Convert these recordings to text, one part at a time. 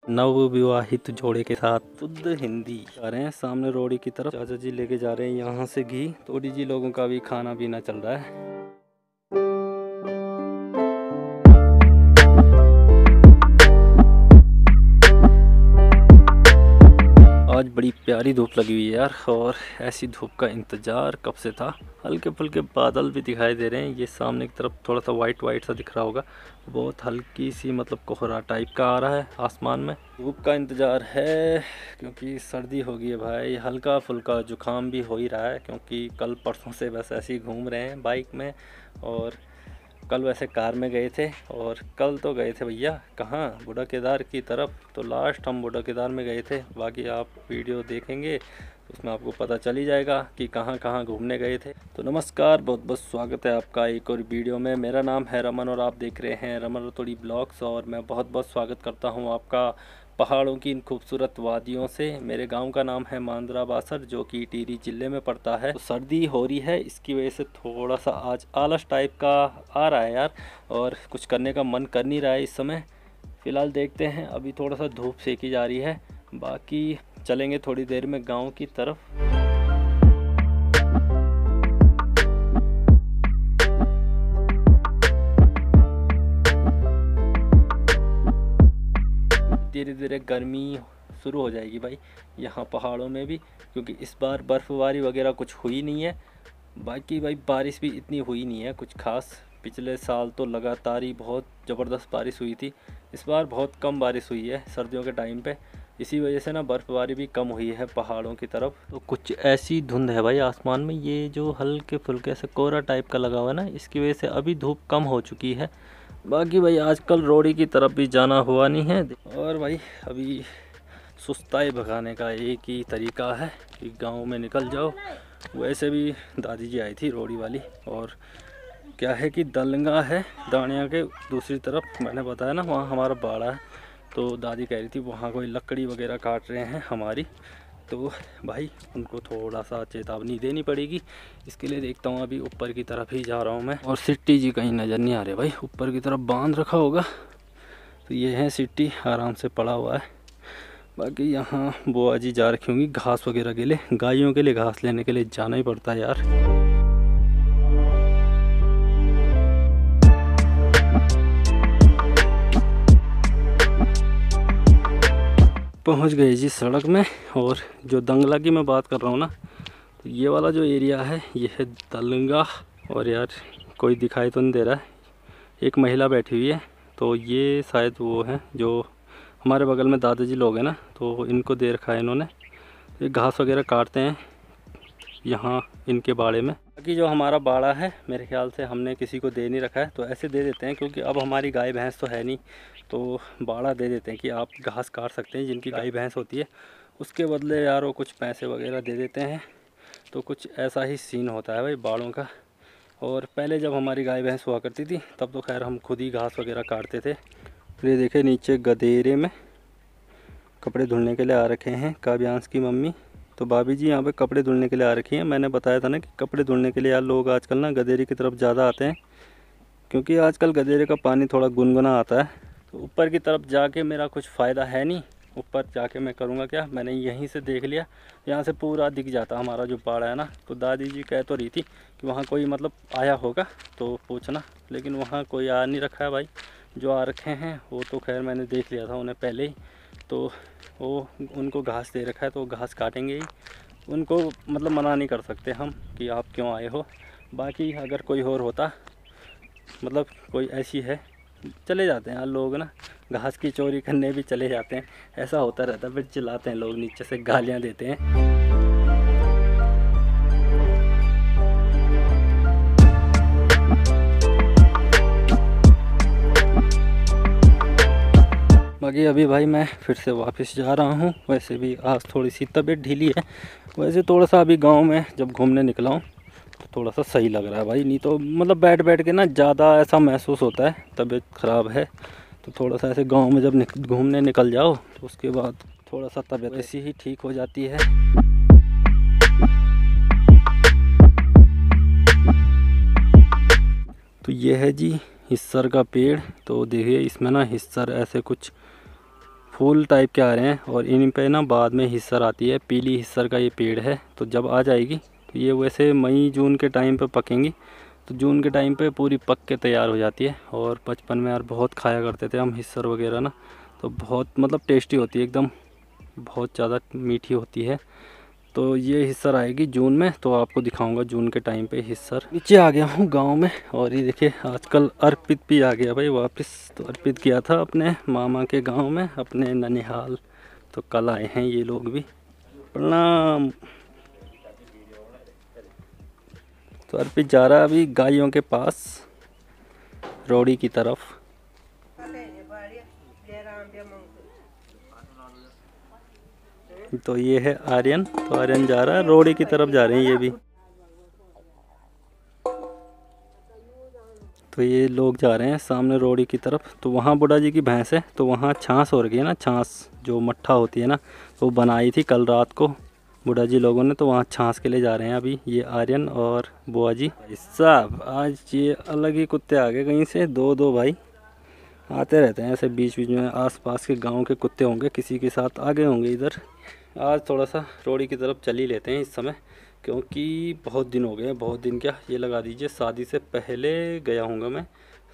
नव विवाहित जोड़े के साथ शुद्ध हिंदी जा रहे हैं सामने रोड़ी की तरफ। चाचा जी लेके जा रहे हैं यहाँ से घी। थोड़ी जी लोगों का भी खाना पीना चल रहा है। आज बड़ी प्यारी धूप लगी हुई है यार, और ऐसी धूप का इंतज़ार कब से था। हल्के फुल्के बादल भी दिखाई दे रहे हैं। ये सामने की तरफ थोड़ा सा वाइट सा दिख रहा होगा। बहुत हल्की सी मतलब कोहरा टाइप का आ रहा है आसमान में। धूप का इंतज़ार है क्योंकि सर्दी हो गई है भाई। हल्का फुल्का जुकाम भी हो ही रहा है क्योंकि कल परसों से बस ऐसे ही घूम रहे हैं बाइक में, और कल वैसे कार में गए थे। और कल तो गए थे भैया कहाँ, बूढ़ा केदार की तरफ। तो लास्ट हम बूढ़ा केदार में गए थे। बाकी आप वीडियो देखेंगे उसमें आपको पता चल ही जाएगा कि कहाँ कहाँ घूमने गए थे। तो नमस्कार, बहुत बहुत स्वागत है आपका एक और वीडियो में। मेरा नाम है रमन और आप देख रहे हैं रमन रतोड़ी ब्लॉग्स। और मैं बहुत बहुत स्वागत करता हूँ आपका पहाड़ों की इन खूबसूरत वादियों से। मेरे गांव का नाम है मांद्रा बासर, जो कि टिहरी जिले में पड़ता है। तो सर्दी हो रही है, इसकी वजह से थोड़ा सा आज आलस टाइप का आ रहा है यार, और कुछ करने का मन कर नहीं रहा है इस समय। फ़िलहाल देखते हैं, अभी थोड़ा सा धूप सेकी जा रही है। बाकी चलेंगे थोड़ी देर में गाँव की तरफ। धीरे धीरे गर्मी शुरू हो जाएगी भाई यहाँ पहाड़ों में भी, क्योंकि इस बार बर्फ़बारी वगैरह कुछ हुई नहीं है। बाकी भाई बारिश भी इतनी हुई नहीं है कुछ खास। पिछले साल तो लगातार ही बहुत ज़बरदस्त बारिश हुई थी। इस बार बहुत कम बारिश हुई है सर्दियों के टाइम पे। इसी वजह से ना बर्फ़बारी भी कम हुई है पहाड़ों की तरफ। तो कुछ ऐसी धुंध है भाई आसमान में, ये जो हल्के फुल्के से कोहरा टाइप का लगा हुआ है ना, इसकी वजह से अभी धूप कम हो चुकी है। बाकी भाई आजकल रोड़ी की तरफ भी जाना हुआ नहीं है। और भाई अभी सुस्ताई भगाने का एक ही तरीका है कि गांव में निकल जाओ। वैसे भी दादी जी आई थी रोड़ी वाली, और क्या है कि दलंगा है दानिया के दूसरी तरफ। मैंने बताया ना वहाँ हमारा बाड़ा है, तो दादी कह रही थी वहाँ कोई लकड़ी वगैरह काट रहे हैं हमारी। तो भाई उनको थोड़ा सा चेतावनी देनी पड़ेगी। इसके लिए देखता हूँ, अभी ऊपर की तरफ ही जा रहा हूँ मैं। और सिट्टी जी कहीं नज़र नहीं आ रहे भाई, ऊपर की तरफ बांध रखा होगा। तो ये है सिट्टी, आराम से पड़ा हुआ है। बाकी यहाँ बुआ जी जा रखी होंगी घास वगैरह के लिए। गायों के लिए घास लेने के लिए जाना ही पड़ता है यार। पहुँच गए जी सड़क में। और जो दंगला की मैं बात कर रहा हूँ ना, तो ये वाला जो एरिया है ये है दलंगा। और यार कोई दिखाई तो नहीं दे रहा है, एक महिला बैठी हुई है। तो ये शायद वो है जो हमारे बगल में दादाजी लोग हैं ना, तो इनको दे रखा है इन्होंने। ये घास वगैरह काटते हैं यहाँ इनके बाड़े में। बाकी जो हमारा बाड़ा है मेरे ख्याल से हमने किसी को दे नहीं रखा है, तो ऐसे दे देते हैं क्योंकि अब हमारी गाय भैंस तो है नहीं। तो बाड़ा दे देते हैं कि आप घास काट सकते हैं, जिनकी गाय भैंस होती है उसके बदले यार वो कुछ पैसे वगैरह दे देते हैं। तो कुछ ऐसा ही सीन होता है भाई बाड़ों का। और पहले जब हमारी गाय भैंस हुआ करती थी तब तो खैर हम खुद ही घास वगैरह काटते थे। ये देखे नीचे गदेरे में कपड़े धुलने के लिए आ रखे हैं काव्यांश की मम्मी। तो भाभी जी यहाँ पे कपड़े धुलने के लिए आ रखी हैं। मैंने बताया था ना कि कपड़े धुलने के लिए यार लोग आजकल ना गदेरे की तरफ ज़्यादा आते हैं, क्योंकि आजकल गदेरे का पानी थोड़ा गुनगुना आता है। तो ऊपर की तरफ जाके मेरा कुछ फ़ायदा है नहीं। ऊपर जाके मैं करूँगा क्या, मैंने यहीं से देख लिया, यहाँ से पूरा दिख जाता हमारा जो बाड़ा है ना। तो दादी जी कह तो रही थी कि वहाँ कोई मतलब आया होगा तो पूछना, लेकिन वहाँ कोई आ नहीं रखा है भाई। जो आ रखे हैं वो तो खैर मैंने देख लिया था उन्हें पहले ही। तो वो उनको घास दे रखा है तो घास काटेंगे ही। उनको मतलब मना नहीं कर सकते हम कि आप क्यों आए हो। बाकी अगर कोई और होता, मतलब कोई ऐसी है, चले जाते हैं यार लोग ना, घास की चोरी करने भी चले जाते हैं। ऐसा होता रहता है, फिर चिल्लाते हैं लोग, नीचे से गालियाँ देते हैं। बाकी अभी भाई मैं फिर से वापस जा रहा हूँ। वैसे भी आज थोड़ी सी तबीयत ढीली है। वैसे थोड़ा सा अभी गांव में जब घूमने निकला हूँ तो थोड़ा सा सही लग रहा है भाई। नहीं तो मतलब बैठ बैठ के ना ज़्यादा ऐसा महसूस होता है तबीयत ख़राब है। तो थोड़ा सा ऐसे गांव में जब घूमने निकल जाओ तो उसके बाद थोड़ा सा तबीयत ऐसी ही ठीक हो जाती है। तो ये है जी हिस्सर का पेड़। तो देखिए इसमें ना हिस्सर ऐसे कुछ फूल टाइप के आ रहे हैं और इन पे ना बाद में हिस्सर आती है। पीली हिस्सर का ये पेड़ है, तो जब आ जाएगी तो ये वैसे मई जून के टाइम पे पकेंगी। तो जून के टाइम पे पूरी पक के तैयार हो जाती है। और बचपन में यार बहुत खाया करते थे हम हिस्सर वगैरह ना, तो बहुत मतलब टेस्टी होती है एकदम, बहुत ज़्यादा मीठी होती है। तो ये हिस्सर आएगी जून में, तो आपको दिखाऊंगा जून के टाइम पे हिस्सर। नीचे आ गया हूँ गांव में और ये देखिए आजकल अर्पित भी आ गया भाई वापस। तो अर्पित गया था अपने मामा के गांव में, अपने ननिहाल, तो कल आए हैं ये लोग भी। प्रणाम। तो अर्पित जा रहा है अभी गायों के पास रोड़ी की तरफ। तो ये है आर्यन, तो आर्यन जा रहा है रोड़ी की तरफ, जा रहे हैं ये भी। तो ये लोग जा रहे हैं सामने रोड़ी की तरफ। तो वहाँ बुढ़ा जी की भैंस है, तो वहाँ छाछ हो रही है ना, छाछ जो मट्ठा होती है ना, वो बनाई थी कल रात को बुढ़ा जी लोगों ने, तो वहाँ छाछ के लिए जा रहे हैं अभी ये आर्यन और बुआ जी। साहब आज ये अलग ही कुत्ते आ गए कहीं से, दो भाई आते रहते हैं ऐसे बीच बीच में। आसपास के गांव के कुत्ते होंगे, किसी के साथ आगे होंगे इधर। आज थोड़ा सा रोड़ी की तरफ चल ही लेते हैं इस समय, क्योंकि बहुत दिन हो गए हैं। बहुत दिन क्या, ये लगा दीजिए शादी से पहले गया हूँगा मैं।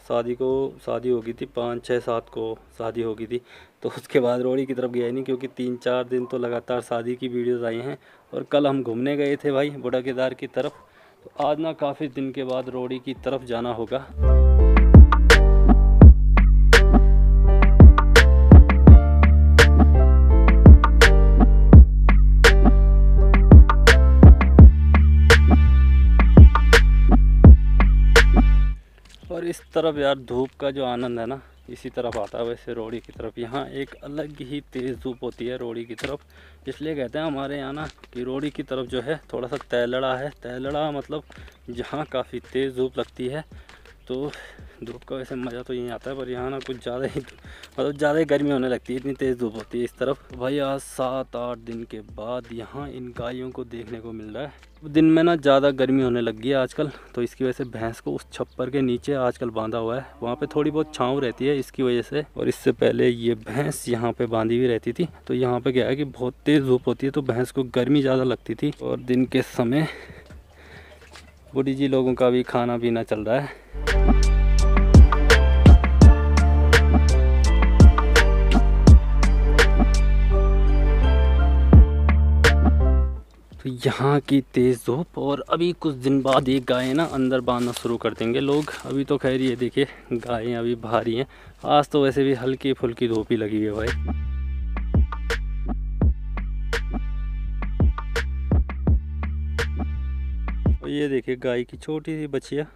शादी हो गई थी 5, 6, 7 को शादी हो गई थी, तो उसके बाद रोड़ी की तरफ गया ही नहीं, क्योंकि 3-4 दिन तो लगातार शादी की वीडियोज़ आई हैं। और कल हम घूमने गए थे भाई बूढ़ा केदार की तरफ, तो आज ना काफ़ी दिन के बाद रोड़ी की तरफ जाना होगा। और इस तरफ यार धूप का जो आनंद है ना, इसी तरफ आता है वैसे रोड़ी की तरफ। यहाँ एक अलग ही तेज़ धूप होती है रोड़ी की तरफ, इसलिए कहते हैं हमारे यहाँ ना कि रोड़ी की तरफ जो है थोड़ा सा तैलड़ा है। तैलड़ा मतलब जहाँ काफ़ी तेज़ धूप लगती है। तो धूप का वैसे मज़ा तो यहीं आता है, पर यहाँ ना कुछ ज़्यादा ही मतलब ज़्यादा ही गर्मी होने लगती है, इतनी तेज़ धूप होती है इस तरफ। भाई आज 7-8 दिन के बाद यहाँ इन गायों को देखने को मिल रहा है। दिन में ना ज़्यादा गर्मी होने लग गई है आजकल, तो इसकी वजह से भैंस को उस छप्पर के नीचे आजकल बांधा हुआ है। वहाँ पे थोड़ी बहुत छाँव रहती है इसकी वजह से। और इससे पहले ये भैंस यहाँ पे बांधी हुई रहती थी। तो यहाँ पे क्या है कि बहुत तेज़ धूप होती है, तो भैंस को गर्मी ज़्यादा लगती थी। और दिन के समय बूढ़ी जी लोगों का भी खाना पीना चल रहा है। तो यहाँ की तेज़ धूप, और अभी कुछ दिन बाद ये गायें ना अंदर बांधना शुरू कर देंगे लोग। अभी तो खैर ये देखिए गायें अभी बाहर ही हैं। आज तो वैसे भी हल्की फुल्की धूप ही लगी हुई है भाई। और ये देखिए गाय की छोटी सी बच्चिया,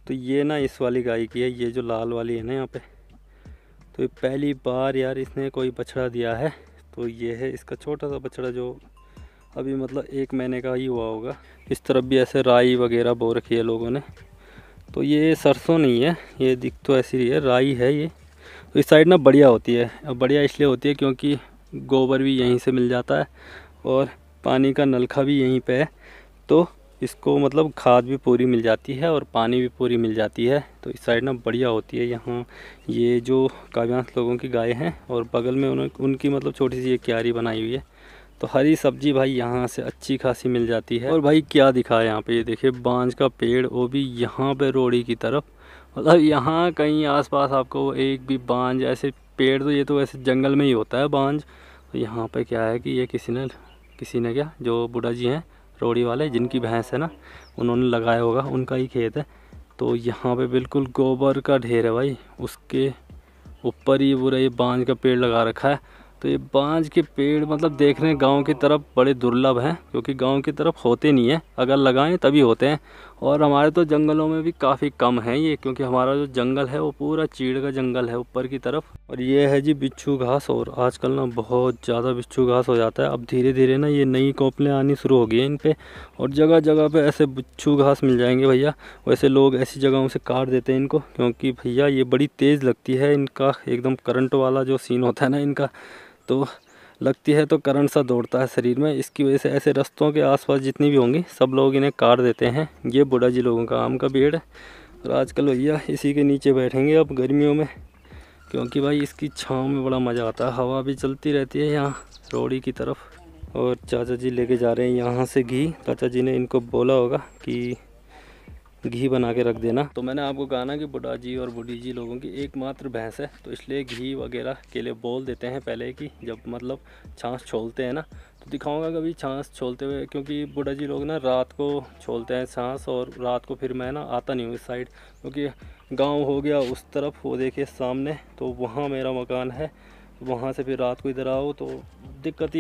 तो ये ना इस वाली गाय की है, ये जो लाल वाली है ना यहाँ पे। तो ये पहली बार यार इसने कोई बछड़ा दिया है। तो ये है इसका छोटा सा बछड़ा, जो अभी मतलब 1 महीने का ही हुआ होगा। इस तरफ भी ऐसे राई वगैरह बो रखी है लोगों ने। तो ये सरसों नहीं है, ये दिख तो ऐसी ही है, राई है ये। तो इस साइड ना बढ़िया होती है। अब बढ़िया इसलिए होती है क्योंकि गोबर भी यहीं से मिल जाता है और पानी का नलका भी यहीं पे है, तो इसको मतलब खाद भी पूरी मिल जाती है और पानी भी पूरी मिल जाती है। तो इस साइड ना बढ़िया होती है। यहाँ ये जो काव्यांश लोगों की गाय हैं और बगल में उनकी मतलब छोटी सी ये क्यारी बनाई हुई है। तो हरी सब्जी भाई यहाँ से अच्छी खासी मिल जाती है। और भाई क्या दिखा है यहाँ पे, ये देखिए बांज का पेड़, वो भी यहाँ पे रोड़ी की तरफ। मतलब यहाँ कहीं आसपास आपको एक भी बांज ऐसे पेड़, तो ये तो वैसे जंगल में ही होता है बांज। तो यहाँ पे क्या है कि ये किसी ने क्या, जो बुढ़ा जी हैं रोड़ी वाले, जिनकी भैंस है ना, उन्होंने लगाया होगा, उनका ही खेत है। तो यहाँ पे बिल्कुल गोबर का ढेर है भाई, उसके ऊपर ही पूरा ये बांज का पेड़ लगा रखा है। तो ये बांज के पेड़ मतलब देखने गांव की तरफ बड़े दुर्लभ हैं, क्योंकि गांव की तरफ होते नहीं है, अगर लगाएं तभी होते हैं। और हमारे तो जंगलों में भी काफ़ी कम है ये, क्योंकि हमारा जो जंगल है वो पूरा चीड़ का जंगल है ऊपर की तरफ। और ये है जी बिच्छू घास, और आजकल ना बहुत ज़्यादा बिच्छू घास हो जाता है। अब धीरे धीरे ना ये नई कोपलें आनी शुरू हो गई हैं इन पर, और जगह जगह पर ऐसे बिच्छू घास मिल जाएंगे भैया। वैसे लोग ऐसी जगहों से काट देते हैं इनको, क्योंकि भैया ये बड़ी तेज़ लगती है, इनका एकदम करंट वाला जो सीन होता है ना इनका, तो लगती है तो करंट सा दौड़ता है शरीर में। इसकी वजह से ऐसे रास्तों के आसपास जितनी भी होंगी सब लोग इन्हें काट देते हैं। ये बूढ़ा जी लोगों का आम का पेड़ है, और आजकल भैया इसी के नीचे बैठेंगे अब गर्मियों में। क्योंकि भाई इसकी छाँव में बड़ा मज़ा आता है। हवा भी चलती रहती है यहाँ रोड़ी की तरफ। और चाचा जी लेके जा रहे हैं यहाँ से घी। चाचा जी ने इनको बोला होगा कि घी बना के रख देना। तो मैंने आपको कहा ना कि बुढ़ा जी और बूढ़ी जी लोगों की एकमात्र भैंस है, तो इसलिए घी वगैरह के लिए बोल देते हैं पहले कि जब मतलब छाछ छोलते हैं ना, तो दिखाऊंगा कभी छाछ छोलते हुए। क्योंकि बुढ़ा जी लोग ना रात को छोलते हैं छाछ, और रात को फिर मैं ना आता नहीं हूँ इस साइड, क्योंकि गाँव हो गया उस तरफ, वो देखिए सामने, तो वहाँ मेरा मकान है। वहाँ से फिर रात को इधर आओ तो दिक्कत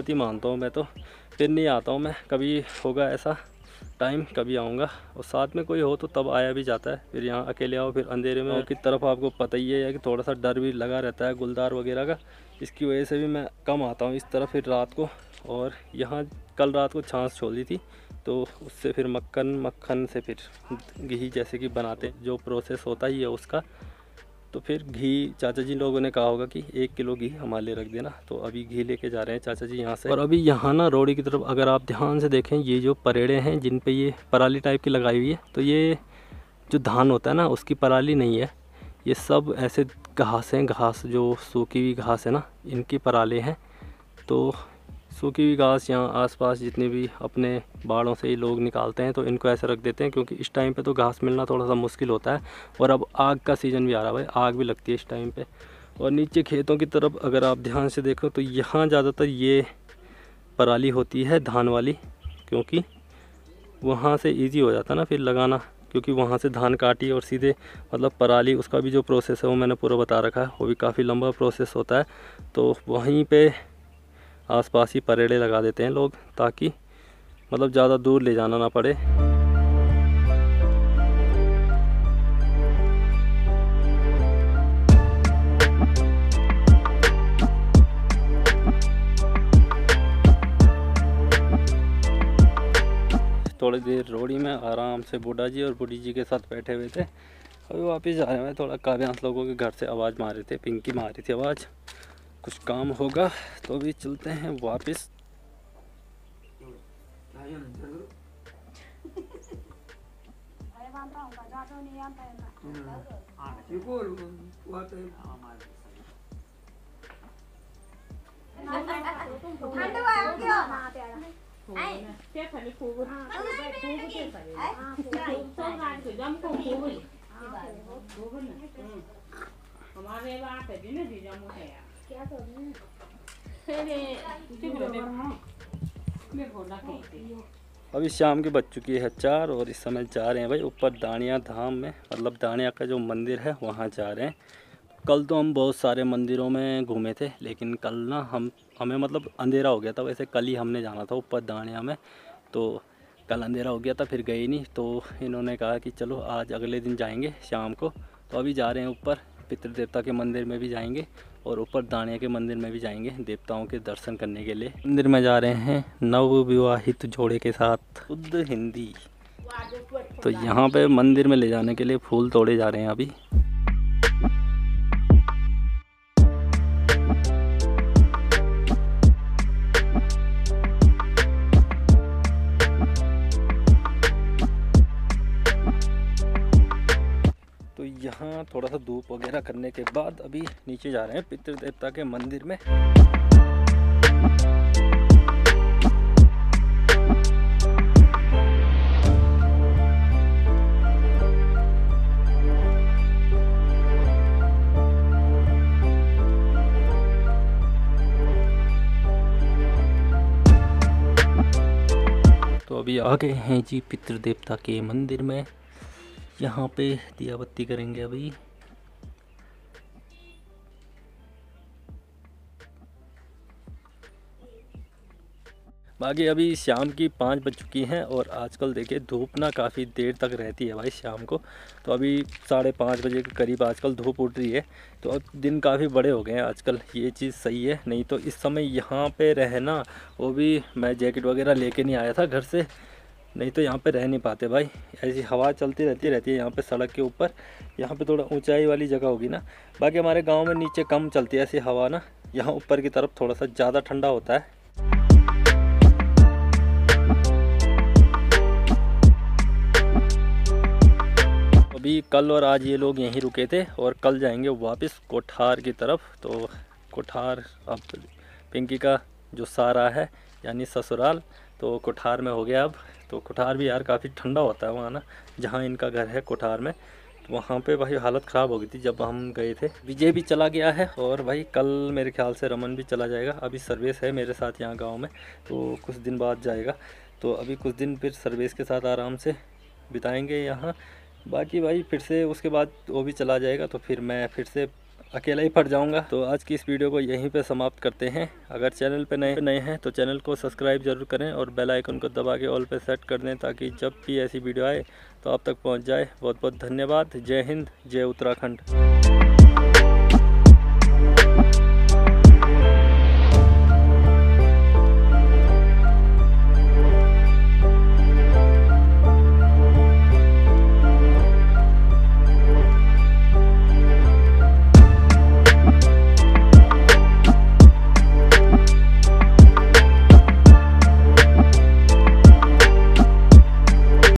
ही मानता हूँ मैं, तो फिर नहीं आता हूँ मैं। कभी होगा ऐसा टाइम कभी आऊँगा, और साथ में कोई हो तो तब आया भी जाता है। फिर यहाँ अकेले आओ फिर अंधेरे में की तरफ आपको पता ही है कि थोड़ा सा डर भी लगा रहता है गुलदार वगैरह का। इसकी वजह से भी मैं कम आता हूँ इस तरफ फिर रात को। और यहाँ कल रात को छाछ छोली थी, तो उससे फिर मक्खन से फिर घी जैसे कि बनाते, जो प्रोसेस होता ही है उसका। तो फिर घी चाचा जी लोगों ने कहा होगा कि 1 किलो घी हमारे लिए रख देना, तो अभी घी लेके जा रहे हैं चाचा जी यहाँ से। और अभी यहाँ ना रोड़ी की तरफ अगर आप ध्यान से देखें, ये जो परेड़े हैं जिन पे ये पराली टाइप की लगाई हुई है, तो ये जो धान होता है ना उसकी पराली नहीं है, ये सब ऐसे घास हैं, घास जो सूखी हुई घास है ना, इनकी पराले हैं। तो सूखी हुई घास यहाँ आसपास जितने भी अपने बाड़ों से ही लोग निकालते हैं, तो इनको ऐसे रख देते हैं, क्योंकि इस टाइम पे तो घास मिलना थोड़ा सा मुश्किल होता है। और अब आग का सीज़न भी आ रहा है भाई, आग भी लगती है इस टाइम पे। और नीचे खेतों की तरफ अगर आप ध्यान से देखो तो यहाँ ज़्यादातर ये पराली होती है धान वाली, क्योंकि वहाँ से ईजी हो जाता है ना फिर लगाना, क्योंकि वहाँ से धान काटी और सीधे मतलब पराली, उसका भी जो प्रोसेस है वो मैंने पूरा बता रखा है, वो भी काफ़ी लंबा प्रोसेस होता है। तो वहीं पे आसपास ही परेड़े लगा देते हैं लोग, ताकि मतलब ज़्यादा दूर ले जाना ना पड़े। थोड़ी देर रोड़ी में आराम से बूढ़ा जी और बूढ़ी जी के साथ बैठे हुए थे। अभी वापस जा रहे हैं। थोड़ा काव्यांश लोगों के घर से आवाज़ मार रहे थे, पिंकी मार रही थी आवाज़, कुछ काम होगा तो अभी चलते हैं वापस। अभी शाम की बज चुकी है 4 और इस समय जा रहे हैं भाई ऊपर दानिया धाम में, मतलब दानिया का जो मंदिर है वहाँ जा रहे हैं। कल तो हम बहुत सारे मंदिरों में घूमे थे, लेकिन कल ना हमें मतलब अंधेरा हो गया था। वैसे कल ही हमने जाना था ऊपर दानिया में, तो कल अंधेरा हो गया था फिर गए नहीं। तो इन्होंने कहा कि चलो आज अगले दिन जाएंगे शाम को। तो अभी जा रहे हैं ऊपर, पितृ देवता के मंदिर में भी जाएंगे और ऊपर दानिया के मंदिर में भी जाएंगे देवताओं के दर्शन करने के लिए। मंदिर में जा रहे हैं नवविवाहित जोड़े के साथ, शुद्ध हिंदी। तो यहाँ पे मंदिर में ले जाने के लिए फूल तोड़े जा रहे हैं अभी। तो यहाँ थोड़ा सा धूप वगैरह करने के बाद अभी नीचे जा रहे हैं पितृ देवता के मंदिर में। तो अभी आ गए हैं जी पितृ देवता के मंदिर में। यहाँ पे दिया बत्ती करेंगे अभी। बाकी अभी शाम की 5 बज चुकी हैं और आजकल देखिए धूप ना काफ़ी देर तक रहती है भाई शाम को। तो अभी 5:30 बजे के करीब आजकल धूप उठ रही है, तो अब दिन काफ़ी बड़े हो गए हैं आजकल। ये चीज़ सही है, नहीं तो इस समय यहाँ पे रहना, वो भी मैं जैकेट वगैरह लेके नहीं आया था घर से, नहीं तो यहाँ पे रह नहीं पाते भाई। ऐसी हवा चलती रहती है यहाँ पे सड़क के ऊपर। यहाँ पे थोड़ा ऊंचाई वाली जगह होगी ना, बाकी हमारे गांव में नीचे कम चलती है ऐसी हवा ना, यहाँ ऊपर की तरफ थोड़ा सा ज़्यादा ठंडा होता है। अभी कल और आज ये लोग यहीं रुके थे और कल जाएंगे वापस कोठार की तरफ। तो कोठार अब पिंकी का जो सारा है यानी ससुराल, तो कोठार में हो गया अब। तो कोठार भी यार काफ़ी ठंडा होता है वहाँ ना, जहाँ इनका घर है कोठार में। तो वहाँ पे भाई हालत ख़राब हो गई थी जब हम गए थे। विजय भी चला गया है और भाई कल मेरे ख्याल से रमन भी चला जाएगा। अभी सर्वेश है मेरे साथ यहाँ गाँव में, तो कुछ दिन बाद जाएगा। तो अभी कुछ दिन फिर सर्वेश के साथ आराम से बिताएंगे यहाँ। बाकी भाई फिर से उसके बाद वो भी चला जाएगा, तो फिर मैं फिर से अकेला ही पड़ जाऊंगा। तो आज की इस वीडियो को यहीं पे समाप्त करते हैं। अगर चैनल पे नए हैं तो चैनल को सब्सक्राइब जरूर करें और बेल आइकन को दबा के ऑल पे सेट कर दें, ताकि जब भी ऐसी वीडियो आए तो आप तक पहुंच जाए। बहुत बहुत धन्यवाद। जय हिंद, जय उत्तराखंड।